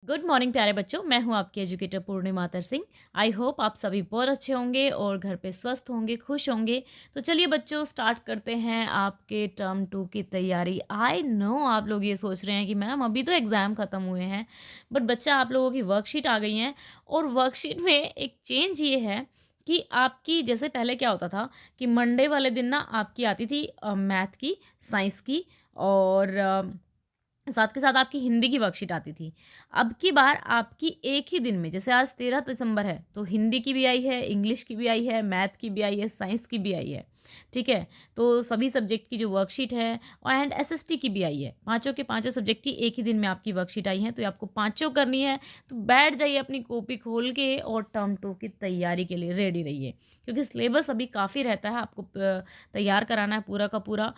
Good morning प्यारे बच्चों, मैं हूं आपकी एजुकेटर पूर्णिमा मातर सिंह। आई होप आप सभी बहुत अच्छे होंगे और घर पे स्वस्थ होंगे, खुश होंगे। तो चलिए बच्चों, स्टार्ट करते हैं आपके टर्म 2 की तैयारी। आई नो आप लोग ये सोच रहे हैं कि मैम अभी तो एग्ज़ाम ख़त्म हुए हैं, बट बच्चा आप लोगों की वर्कशीट आ गई हैं। और वर्कशीट में एक चेंज ये है कि आपकी जैसे पहले क्या होता था कि मंडे वाले दिन ना आपकी आती थी मैथ की, साइंस की और साथ के साथ आपकी हिंदी की वर्कशीट आती थी। अब की बार आपकी एक ही दिन में, जैसे आज 13 दिसंबर है, तो हिंदी की भी आई है, इंग्लिश की भी आई है, मैथ की भी आई है, साइंस की भी आई है। ठीक है? तो सभी सब्जेक्ट की जो वर्कशीट है एंड एसएसटी की भी आई है। पाँचों के पाँचों सब्जेक्ट की एक ही दिन में आपकी वर्कशीट आई है, तो ये आपको पाँचों करनी है। तो बैठ जाइए अपनी कॉपी खोल के और टर्म 2 की तैयारी के लिए रेडी रहिए। क्योंकि सिलेबस अभी काफ़ी रहता है, आपको तैयार कराना है पूरा का पूरा।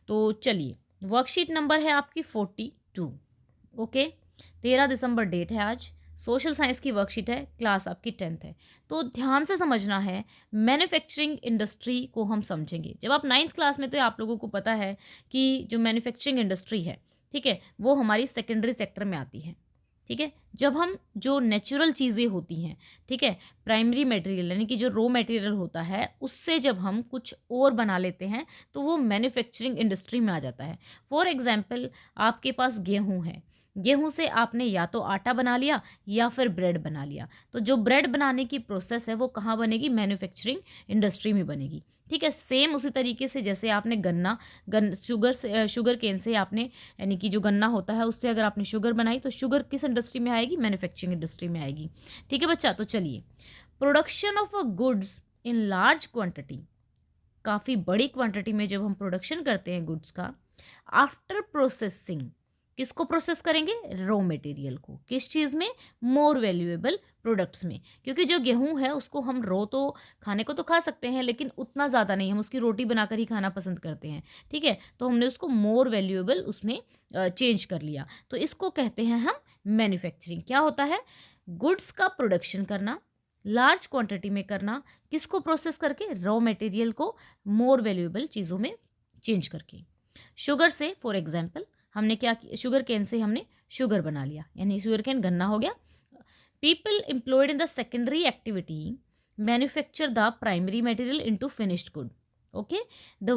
तो चलिए, वर्कशीट नंबर है आपकी 42। ओके, 13 दिसंबर डेट है आज। सोशल साइंस की वर्कशीट है, क्लास आपकी 10th है। तो ध्यान से समझना है, मैन्युफैक्चरिंग इंडस्ट्री को हम समझेंगे। जब आप 9th क्लास में थे, आप लोगों को पता है कि जो मैन्युफैक्चरिंग इंडस्ट्री है, ठीक है, वो हमारी सेकेंडरी सेक्टर में आती है। ठीक है, जब हम जो नेचुरल चीज़ें होती हैं, ठीक है, प्राइमरी मटेरियल यानी कि जो रॉ मटेरियल होता है, उससे जब हम कुछ और बना लेते हैं, तो वो मैन्युफैक्चरिंग इंडस्ट्री में आ जाता है। फॉर एग्जाम्पल, आपके पास गेहूँ है, गेहूँ से आपने या तो आटा बना लिया या फिर ब्रेड बना लिया। तो जो ब्रेड बनाने की प्रोसेस है वो कहाँ बनेगी? मैन्युफैक्चरिंग इंडस्ट्री में बनेगी। ठीक है, सेम उसी तरीके से जैसे आपने शुगर केन से आपने, यानी कि जो गन्ना होता है उससे अगर आपने शुगर बनाई, तो शुगर किस इंडस्ट्री में आएगी? मैन्युफैक्चरिंग इंडस्ट्री में आएगी। ठीक है बच्चा, तो चलिए, production of a goods in large quantity, काफ़ी बड़ी क्वांटिटी में जब हम प्रोडक्शन करते हैं गुड्स का, आफ्टर प्रोसेसिंग, किसको प्रोसेस करेंगे? रॉ मटेरियल को। किस चीज़ में? मोर वैल्यूएबल प्रोडक्ट्स में। क्योंकि जो गेहूं है उसको हम रो तो खाने को तो खा सकते हैं, लेकिन उतना ज़्यादा नहीं, हम उसकी रोटी बनाकर ही खाना पसंद करते हैं। ठीक है, तो हमने उसको मोर वैल्यूएबल उसमें चेंज कर लिया, तो इसको कहते हैं हम मैन्युफैक्चरिंग। क्या होता है? गुड्स का प्रोडक्शन करना, लार्ज क्वांटिटी में करना, किसको प्रोसेस करके? रॉ मटेरियल को मोर वैल्यूएबल चीज़ों में चेंज करके। शुगर से फॉर एग्जांपल हमने क्या किया? शुगर केन से हमने शुगर बना लिया, यानी शुगर केन गन्ना हो गया। People employed in the secondary activity manufacture the primary material into finished good. Okay, the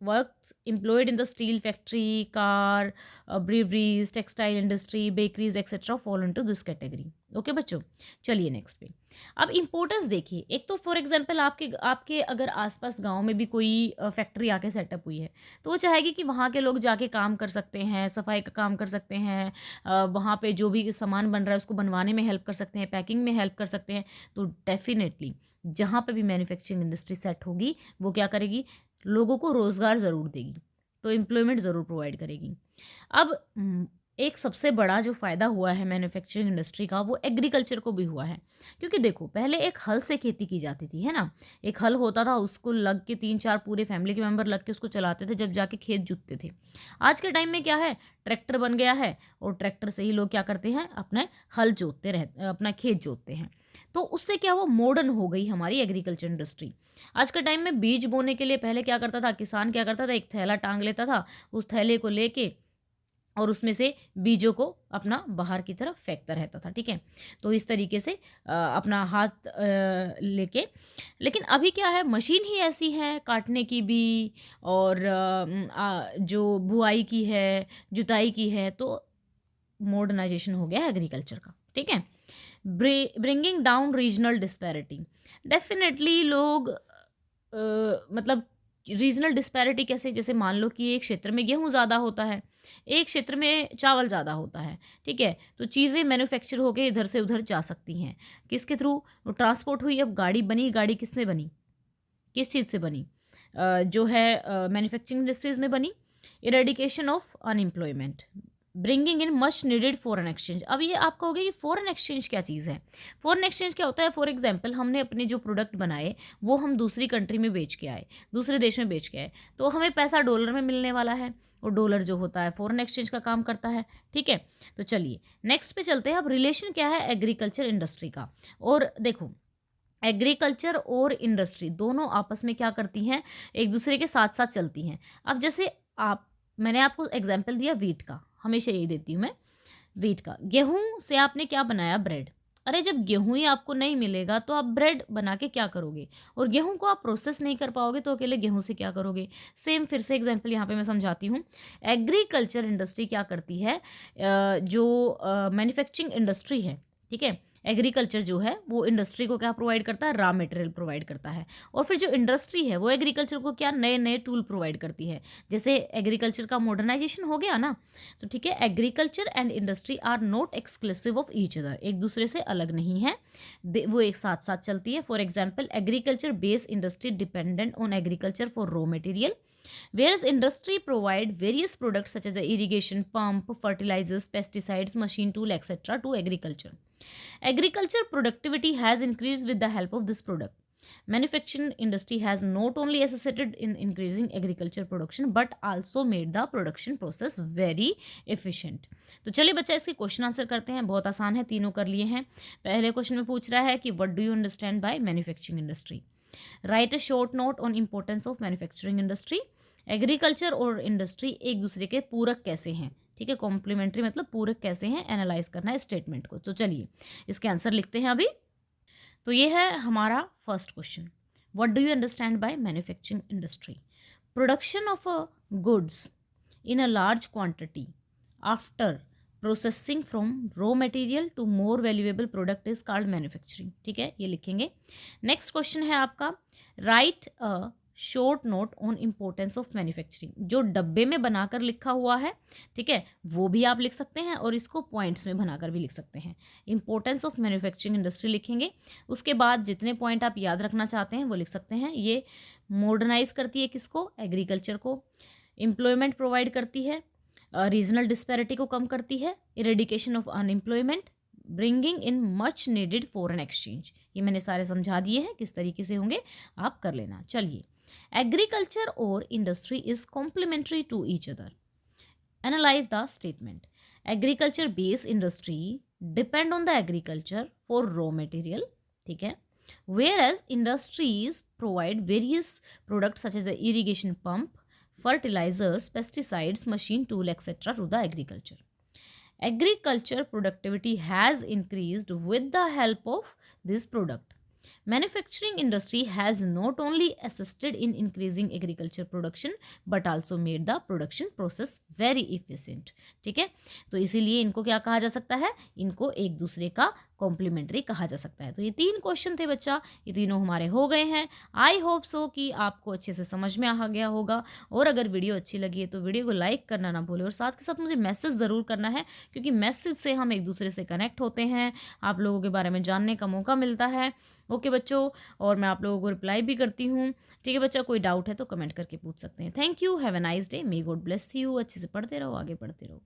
works employed in the steel factory, car, breweries, textile industry, bakeries etc fall into this category. Okay बच्चों, चलिए next पे। अब importance देखिए, एक तो for example आपके आपके अगर आसपास गांव में भी कोई फैक्ट्री आके सेटअप हुई है, तो वो चाहेगी कि वहाँ के लोग जाके काम कर सकते हैं, सफाई का काम कर सकते हैं, वहाँ पे जो भी सामान बन रहा है उसको बनवाने में हेल्प कर सकते हैं, पैकिंग में हेल्प कर सकते हैं। तो डेफिनेटली जहाँ पे भी मैन्युफैक्चरिंग इंडस्ट्री सेट होगी, वो क्या करेगी? लोगों को रोज़गार ज़रूर देगी, तो एम्प्लॉयमेंट ज़रूर प्रोवाइड करेगी। अब एक सबसे बड़ा जो फ़ायदा हुआ है मैन्युफैक्चरिंग इंडस्ट्री का, वो एग्रीकल्चर को भी हुआ है। क्योंकि देखो, पहले एक हल से खेती की जाती थी, है ना? एक हल होता था, उसको लग के 3-4 पूरे फैमिली के मेंबर लग के उसको चलाते थे, जब जाके खेत जुतते थे। आज के टाइम में क्या है? ट्रैक्टर बन गया है और ट्रैक्टर से ही लोग क्या करते हैं? अपना हल जोतते अपना खेत जोतते हैं। तो उससे क्या हुआ? मॉडर्न हो गई हमारी एग्रीकल्चर इंडस्ट्री। आज के टाइम में बीज बोने के लिए पहले क्या करता था किसान? क्या करता था? एक थैला टांग लेता था, उस थैले को लेके और उसमें से बीजों को अपना बाहर की तरफ फेंकता रहता था। ठीक है, तो इस तरीके से अपना हाथ लेके। लेकिन अभी क्या है? मशीन ही ऐसी है काटने की भी, और जो बुआई की है, जुताई की है, तो मॉडर्नाइजेशन हो गया है एग्रीकल्चर का। ठीक है, bringing down regional disparity. Definitely लोग मतलब रीजनल डिस्पैरिटी कैसे? जैसे मान लो कि एक क्षेत्र में गेहूं ज़्यादा होता है, एक क्षेत्र में चावल ज़्यादा होता है। ठीक है, तो चीज़ें मैन्युफैक्चर होके इधर से उधर जा सकती हैं। किसके थ्रू? ट्रांसपोर्ट हुई। अब गाड़ी बनी, गाड़ी किस में बनी? किस चीज़ से बनी? जो है मैन्युफैक्चरिंग इंडस्ट्रीज में बनी। Eradication of unemployment, bringing in much needed foreign exchange. अब ये आप कहोगे कि फॉरेन एक्सचेंज क्या चीज़ है? फॉरेन एक्सचेंज क्या होता है? फॉर एग्जांपल, हमने अपने जो प्रोडक्ट बनाए वो हम दूसरी कंट्री में बेच के आए, दूसरे देश में बेच के आए, तो हमें पैसा डॉलर में मिलने वाला है, और डॉलर जो होता है फॉरेन एक्सचेंज का काम करता है। ठीक है, तो चलिए नेक्स्ट पे चलते हैं। अब रिलेशन क्या है एग्रीकल्चर इंडस्ट्री का? और देखो, एग्रीकल्चर और इंडस्ट्री दोनों आपस में क्या करती हैं? एक दूसरे के साथ साथ चलती हैं। अब जैसे आप मैंने आपको एग्जाम्पल दिया वीट का, हमेशा यही देती हूँ मैं। व्हीट का। गेहूँ से आपने क्या बनाया? ब्रेड। अरे जब गेहूँ ही आपको नहीं मिलेगा तो आप ब्रेड बना के क्या करोगे? और गेहूँ को आप प्रोसेस नहीं कर पाओगे तो अकेले गेहूँ से क्या करोगे? सेम फिर से एग्जांपल यहाँ पे मैं समझाती हूँ। एग्रीकल्चर इंडस्ट्री क्या करती है? जो मैन्युफैक्चरिंग इंडस्ट्री है, ठीक है? एग्रीकल्चर जो है वो इंडस्ट्री को क्या प्रोवाइड करता है? रॉ मटेरियल प्रोवाइड करता है। और फिर जो इंडस्ट्री है वो एग्रीकल्चर को क्या नए-नए टूल प्रोवाइड करती है। जैसे एग्रीकल्चर का मॉडर्नाइजेशन हो गया ना, तो ठीक है, agriculture and industry are not exclusive of each other, एक दूसरे से अलग नहीं है, वो एक साथ साथ चलती है। For example, agriculture based industry dependent on agriculture for raw material, whereas industry provide various products such as the irrigation pump, fertilizers, pesticides, machine tool, etc. to agriculture. Agriculture productivity has increased with the help of this product. Manufacturing industry has not only associated in increasing agriculture production but also made the production process very efficient. तो चलिए बच्चा इसके question answer करते हैं। बहुत आसान है, तीनों कर लिए हैं। पहले क्वेश्चन में पूछ रहा है कि what do you understand by manufacturing industry. Right a short note on importance of manufacturing industry. Agriculture और इंडस्ट्री एक दूसरे के पूरक कैसे हैं, ठीक है, कॉम्प्लीमेंट्री मतलब पूरक कैसे हैं, एनालाइज करना है स्टेटमेंट को। तो चलिए इसके आंसर लिखते हैं अभी। तो ये है हमारा first question, what do you understand by manufacturing industry? Production of a goods in a large quantity after processing from raw material to more valuable product is called manufacturing, ठीक है, ये लिखेंगे। नेक्स्ट क्वेश्चन है आपका, write a short note on importance of manufacturing. जो डब्बे में बनाकर लिखा हुआ है, ठीक है, वो भी आप लिख सकते हैं और इसको पॉइंट्स में बनाकर भी लिख सकते हैं। इम्पोर्टेंस ऑफ मैन्युफैक्चरिंग इंडस्ट्री लिखेंगे, उसके बाद जितने पॉइंट आप याद रखना चाहते हैं वो लिख सकते हैं। ये मॉडर्नाइज करती है किसको? एग्रीकल्चर को। एम्प्लॉयमेंट प्रोवाइड करती है, रीजनल डिस्पैरिटी को कम करती है, eradication of unemployment, bringing in much needed foreign exchange. ये मैंने सारे समझा दिए हैं, किस तरीके से होंगे आप कर लेना। चलिए, एग्रीकल्चर और industry is complementary to each other. Analyse the statement. Agriculture based industry depend on the agriculture for raw material, ठीक है, whereas industries provide various products such as the irrigation pump, fertilizers, pesticides, machine tool, etc. to the agriculture. Agriculture productivity has increased with the help of this product. Manufacturing industry has not only assisted in increasing agriculture production but also made the production process very efficient, ठीक है। तो इसीलिए इनको क्या कहा जा सकता है? इनको एक दूसरे का कॉम्प्लीमेंट्री कहा जा सकता है। तो ये 3 क्वेश्चन थे बच्चा, ये तीनों हमारे हो गए हैं। आई होप सो कि आपको अच्छे से समझ में आ गया होगा। और अगर वीडियो अच्छी लगी है तो वीडियो को लाइक करना ना भूलें और साथ के साथ मुझे मैसेज ज़रूर करना है, क्योंकि मैसेज से हम एक दूसरे से कनेक्ट होते हैं, आप लोगों के बारे में जानने का मौका मिलता है। ओके बच्चों, और मैं आप लोगों को रिप्लाई भी करती हूँ, ठीक है बच्चा। कोई डाउट है तो कमेंट करके पूछ सकते हैं। Thank you, have a nice day, may God bless you. अच्छे से पढ़ते रहो, आगे बढ़ते रहो।